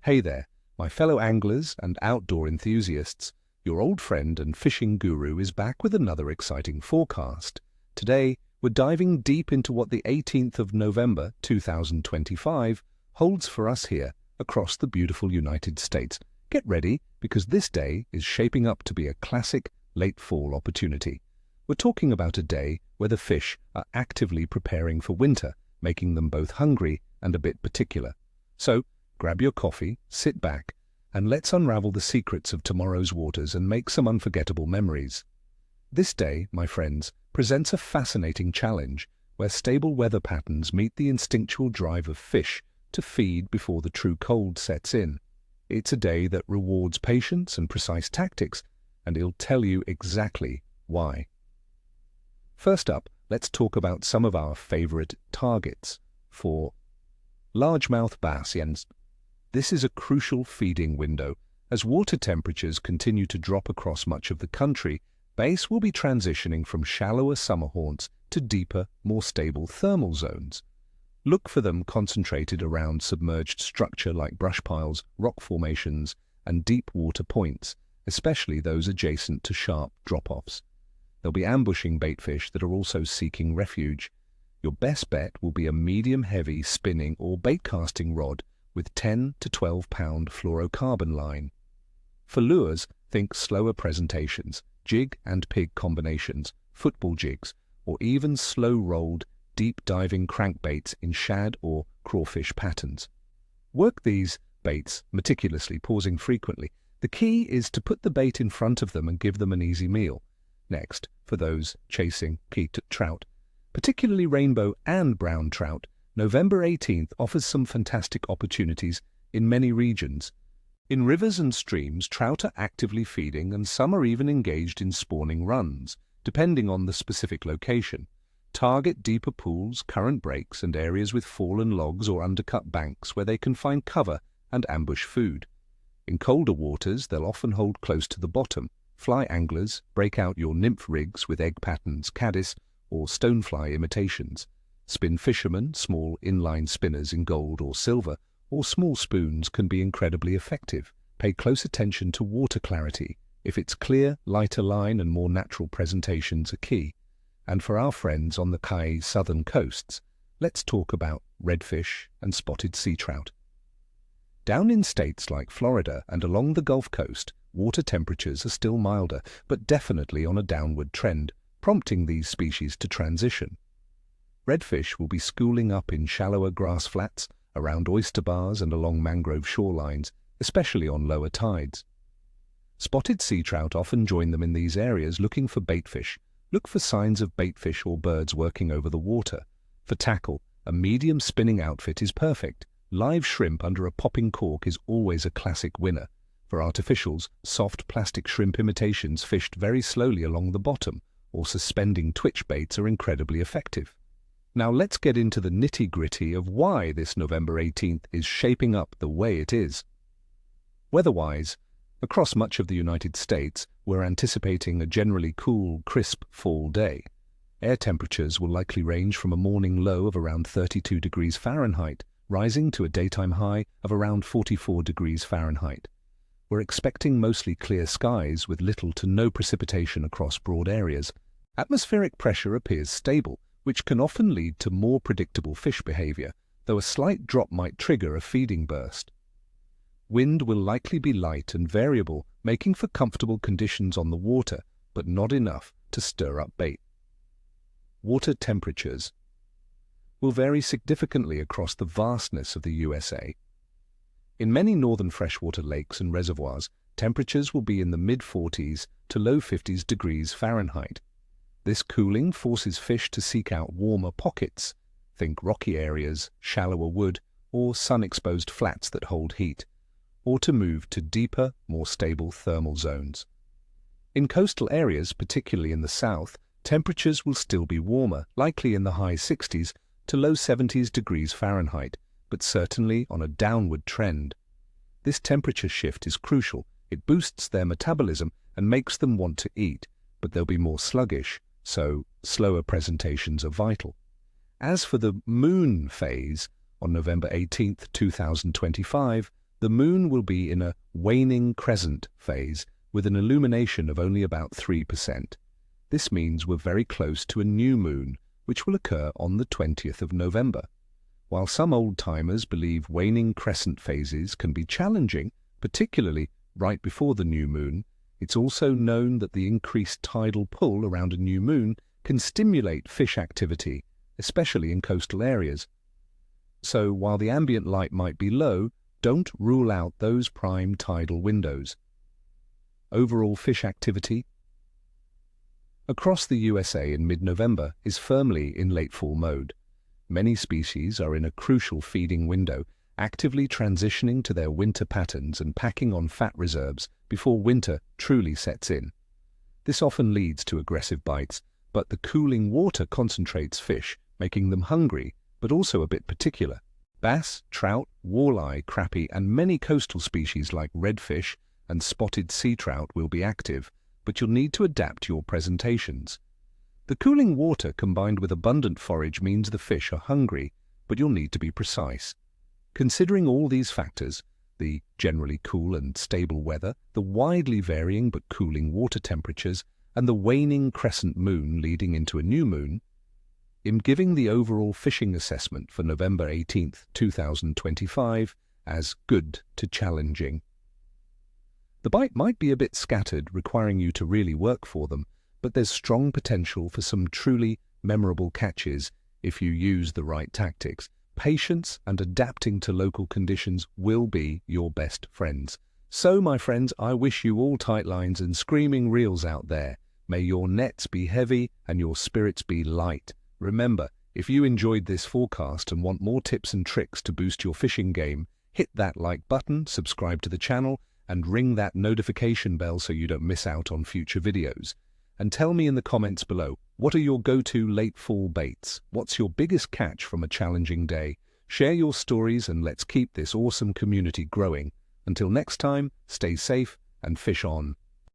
Hey there, my fellow anglers and outdoor enthusiasts. Your old friend and fishing guru is back with another exciting forecast. Today, we're diving deep into what the 18th of November 2025 holds for us here across the beautiful United States. Get ready, because this day is shaping up to be a classic late fall opportunity. We're talking about a day where the fish are actively preparing for winter, making them both hungry and a bit particular. So, grab your coffee, sit back, and let's unravel the secrets of tomorrow's waters and make some unforgettable memories. This day, my friends, presents a fascinating challenge where stable weather patterns meet the instinctual drive of fish to feed before the true cold sets in. It's a day that rewards patience and precise tactics, and it'll tell you exactly why. First up, let's talk about some of our favorite targets for largemouth bass. This is a crucial feeding window. As water temperatures continue to drop across much of the country, bass will be transitioning from shallower summer haunts to deeper, more stable thermal zones. Look for them concentrated around submerged structure like brush piles, rock formations, and deep water points, especially those adjacent to sharp drop-offs. They'll be ambushing baitfish that are also seeking refuge. Your best bet will be a medium-heavy spinning or bait-casting rod with 10 to 12-pound fluorocarbon line. For lures, think slower presentations, jig and pig combinations, football jigs, or even slow-rolled, deep-diving crankbaits in shad or crawfish patterns. Work these baits meticulously, pausing frequently. The key is to put the bait in front of them and give them an easy meal. Next, for those chasing trout, particularly rainbow and brown trout, November 18th offers some fantastic opportunities in many regions. In rivers and streams, trout are actively feeding, and some are even engaged in spawning runs, depending on the specific location. Target deeper pools, current breaks, and areas with fallen logs or undercut banks where they can find cover and ambush food. In colder waters, they'll often hold close to the bottom. Fly anglers, break out your nymph rigs with egg patterns, caddis, or stonefly imitations. Spin fishermen, small inline spinners in gold or silver, or small spoons can be incredibly effective. Pay close attention to water clarity. If it's clear, lighter line and more natural presentations are key. And for our friends on the southern coasts, let's talk about redfish and spotted sea trout. Down in states like Florida and along the Gulf Coast, water temperatures are still milder, but definitely on a downward trend, prompting these species to transition. Redfish will be schooling up in shallower grass flats, around oyster bars and along mangrove shorelines, especially on lower tides. Spotted sea trout often join them in these areas looking for baitfish. Look for signs of baitfish or birds working over the water. For tackle, a medium spinning outfit is perfect. Live shrimp under a popping cork is always a classic winner. For artificials, soft plastic shrimp imitations fished very slowly along the bottom, or suspending twitch baits are incredibly effective. Now let's get into the nitty-gritty of why this November 18th is shaping up the way it is. Weather-wise, across much of the United States, we're anticipating a generally cool, crisp fall day. Air temperatures will likely range from a morning low of around 32 degrees Fahrenheit, rising to a daytime high of around 44 degrees Fahrenheit. We're expecting mostly clear skies with little to no precipitation across broad areas. Atmospheric pressure appears stable, which can often lead to more predictable fish behavior, though a slight drop might trigger a feeding burst. Wind will likely be light and variable, making for comfortable conditions on the water, but not enough to stir up bait. Water temperatures will vary significantly across the vastness of the USA. In many northern freshwater lakes and reservoirs, temperatures will be in the mid-40s to low 50s degrees Fahrenheit. This cooling forces fish to seek out warmer pockets, think rocky areas, shallower wood, or sun-exposed flats that hold heat, or to move to deeper, more stable thermal zones. In coastal areas, particularly in the south, temperatures will still be warmer, likely in the high 60s to low 70s degrees Fahrenheit, but certainly on a downward trend. This temperature shift is crucial. It boosts their metabolism and makes them want to eat, but they'll be more sluggish, so slower presentations are vital. As for the moon phase, on November 18th, 2025, The moon will be in a waning crescent phase with an illumination of only about 3%. This means we're very close to a new moon, which will occur on the 20th of November. While some old-timers believe waning crescent phases can be challenging, particularly right before the new moon, it's also known that the increased tidal pull around a new moon can stimulate fish activity, especially in coastal areas. So while the ambient light might be low, don't rule out those prime tidal windows. Overall fish activity across the USA in mid-November is firmly in late fall mode. Many species are in a crucial feeding window, actively transitioning to their winter patterns and packing on fat reserves before winter truly sets in. This often leads to aggressive bites, but the cooling water concentrates fish, making them hungry, but also a bit particular. Bass, trout, walleye, crappie, and many coastal species like redfish and spotted sea trout will be active, but you'll need to adapt your presentations. The cooling water combined with abundant forage means the fish are hungry, but you'll need to be precise. Considering all these factors, the generally cool and stable weather, the widely varying but cooling water temperatures, and the waning crescent moon leading into a new moon, I'm giving the overall fishing assessment for November 18th, 2025 as good to challenging. The bite might be a bit scattered, requiring you to really work for them, but there's strong potential for some truly memorable catches if you use the right tactics. Patience and adapting to local conditions will be your best friends. So, my friends, I wish you all tight lines and screaming reels out there. May your nets be heavy and your spirits be light. Remember, if you enjoyed this forecast and want more tips and tricks to boost your fishing game, hit that like button, subscribe to the channel, and ring that notification bell so you don't miss out on future videos. And tell me in the comments below, what are your go-to late fall baits? What's your biggest catch from a challenging day? Share your stories and let's keep this awesome community growing. Until next time, stay safe and fish on.